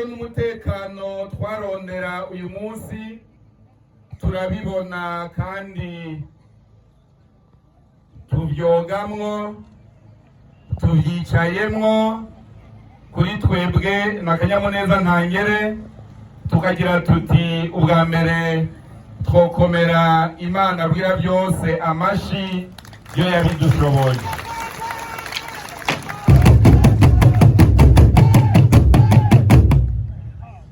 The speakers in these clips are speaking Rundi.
n'umutekano twarondera uyu munsi turabibona kandi tubyogamwo tubyicayemwo. Kuri twebwe n'akanyamuneza ntangere, tukagira tuti ubwa mbere twokomera Imana bwira byose amashi yo yabidushoboye.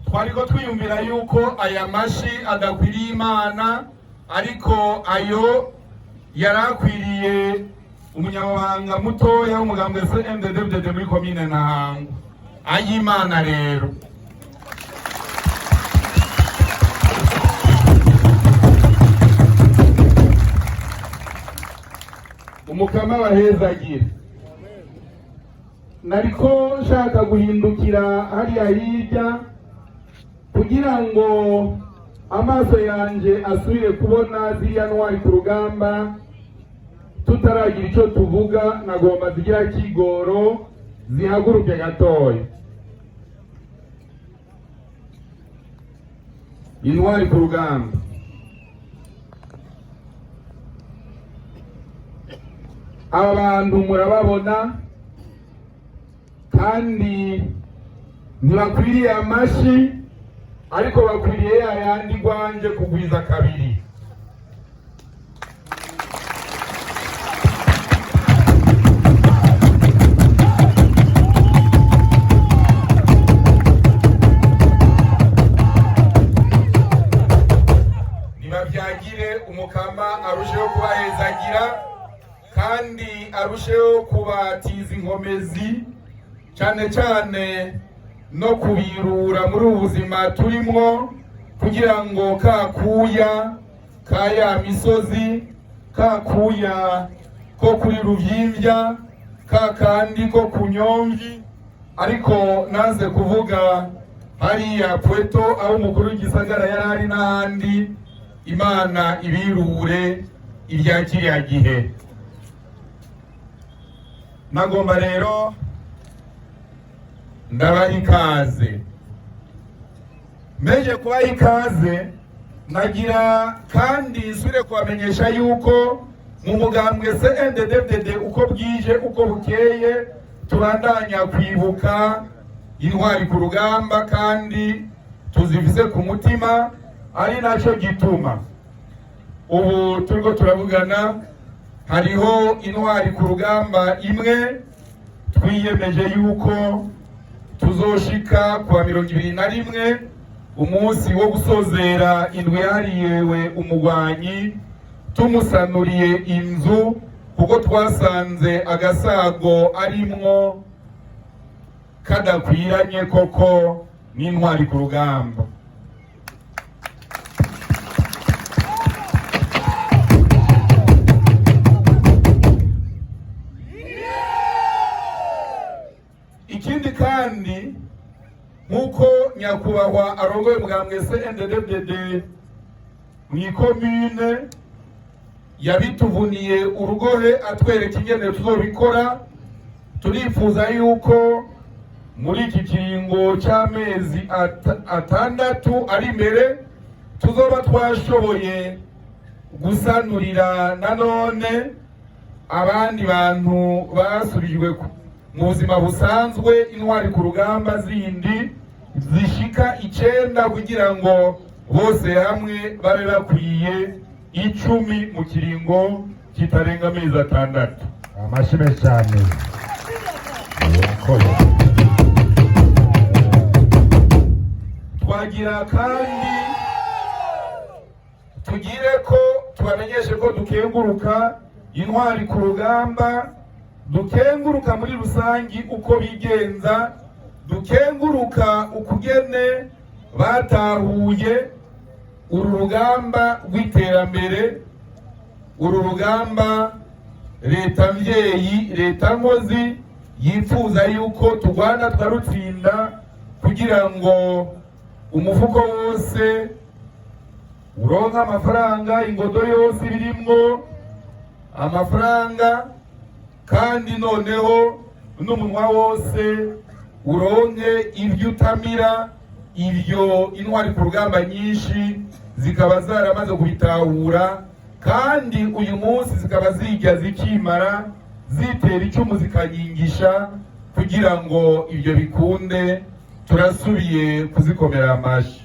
Twariko twiyumvira yuko aya mashi adakwiriye Imana, ariko ayo yarakwiriye umunyamabanga mutoya w'umugambwe CNDD-FDD muri komine Ntahangwa. Ay'Imana rero umukama bahezagira. Nariko nshaka guhindukira hariya hirya kugira ngo amaso yanje asubire kubona ziriya ntwari ku rugamba. Tutaragira icyo tuvuga, nagomba zigira kigoro zihaguruke gatoya. Intwari ku rugamba, aba bantu murababona kandi ntibakwiriye amashi, ariko bakwiriye yayandi rwanje kugwiza kabiri. Nibavyagire umukama arusheho kubahezagira kandi arusheho kubatiza inkomezi, cyane cyane no kubirura muri ubu buzima turimwo, kugira ngo kakuya kaya misozi, kakuya ko kuri Ruvyimbya, kakandi ko kunyomvi, ariko naze kuvuga hariya Pweto aho umukuru w'igisagara yarari n'ahandi. Imana ibirure ibya kiriya gihe. Nagomba rero ndabaha ikaze. Meje kubaha ikaze, nagira kandi nsubire kubamenyesha yuko mu mugambwe CNDD-FDD uko bwije uko bukeye tubandanya kwibuka intwari ku rugamba kandi tuzifise ku mutima. Ari naco gituma ubu turiko turavugana, hariho intwari ku rugamba imwe twiyemeje yuko tuzoshika kwa 21 umunsi wo gusozera indwi yahariwe umugwanyi, tumusanuriye inzu kuko twasanze agasago arimwo kadakwiranye koko n'intwari ku rugamba. Ikindi kandi nkuko nyakubahwa arongoye umugambwe CNDD-FDD mw'ikomine yabituvuniye urugohe atwereka ingene tuzobikora, turifuza yuko muri iki kiringo c'amezi atandatu ari imbere tuzoba twashoboye gusanurira nanone abandi bantu basubijwe mu buzima busanzwe intwari ku rugamba zindi zishika 9 kugira ngo bose hamwe babe bakwiye 10 mu kiringo kitarenga amezi 6. Amashime cyane. Twagira kandi tugire ko tubamenyeshe ko dukenguruka intwari ku rugamba, dukenguruka muri rusangi uko bigenza, dukenguruka ukugene batahuye uru rugamba rw'iterambere, uru rugamba leta mvyeyi, leta nkozi yifuza yuko turwana twarutsinda, kugira ngo umufuko wose uronka amafaranga, ingodo yose birimwo amafaranga, kandi noneho n'umunwa wose uronke ibyo utamira ibyo intwari ku rugamba nyinshi zikaba zaramaze kubitahura, kandi uyu munsi zikaba zijya zikimara zitera icumu zikanyigisha kugira ngo ibyo bikunde. Turasubiye kuzikomera amashyi.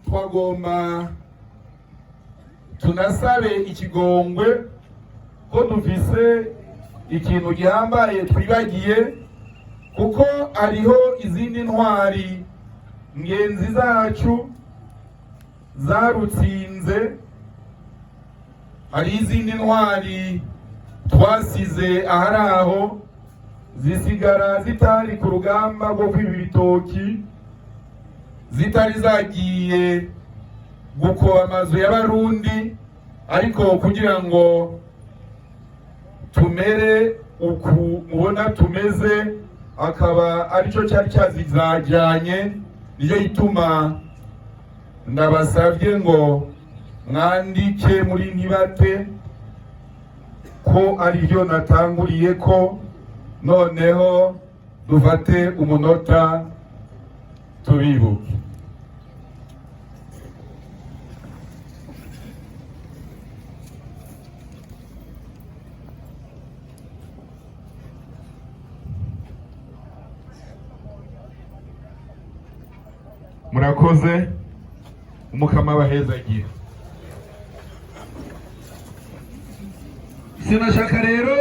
Twagomba tunasabe ikigongwe ko dufise ikintu gihambaye twibagiye, kuko hariho izindi ntwari ngenzi zacu zarutsinze, hari izindi ntwari twasize ahari aho zisigara zitari ku rugamba rwo kwiba ibitoki, zitari zagiye gukoba amazu y'abarundi, ariko kugira ngo tumere uku mubona tumeze akaba aricyo cyari cyazizajyanye. Niyo ituma ndabasabye ngo mwandike muri ntibate ko aribyo natanguriye ko, noneho dufate umunota tubibuke. Murakoze, umukama abahezagira. Sinashaka rero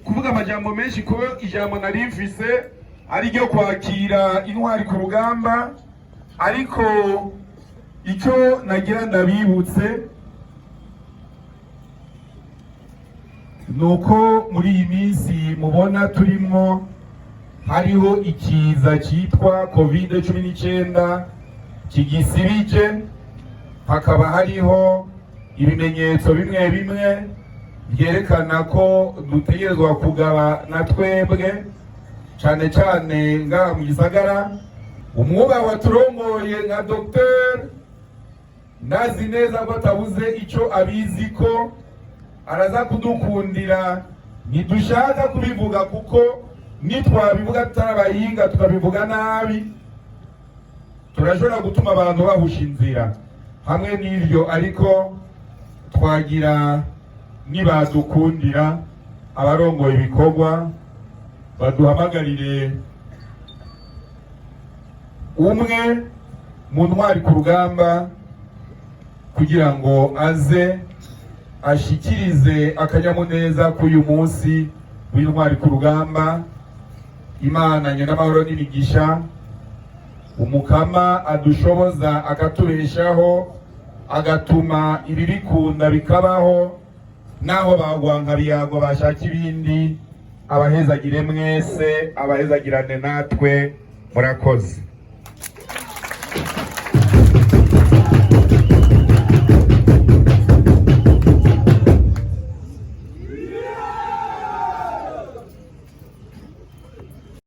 kuvuga amajambo menshi, ko ijambo nari mfise ari ryo kwakira intwari ku rugamba, ariko icyo nagira ndabibutse nuko muri iyi minsi mubona turimo hariho ikiza cyitwa COVID-19 kigisibije, hakaba hariho ibimenyetso bimwe bimwe byerekana ko dutegerezwa kugaba na twebwe, cyane cyane ngaha mu gisagara. Umwuga waturongoye nka Dr. ndazi neza ko atabuze icyo abizi ko araza kudukundira. Ntidushaka kubivuga kuko nitwabivuga tutarabahinga tukabivuga nabi, turashobora gutuma abantu bahusha inzira. Hamwe n'ibyo ariko twagira nibadukundira abarongoye ibikorwa baduhamagarire umwe mu ntwari ku rugamba kugira ngo aze ashikirize akanyamuneza k'uyu munsi w'intwari ku rugamba. Imana nyenamahoro n'imigisha, umukama adushoboza akatubeshaho, agatuma ibibikunda bikabaho, naho bagwanka biyagwa bashaka ibindi. Abahezagire mwese, abahezagirane natwe. Murakoze.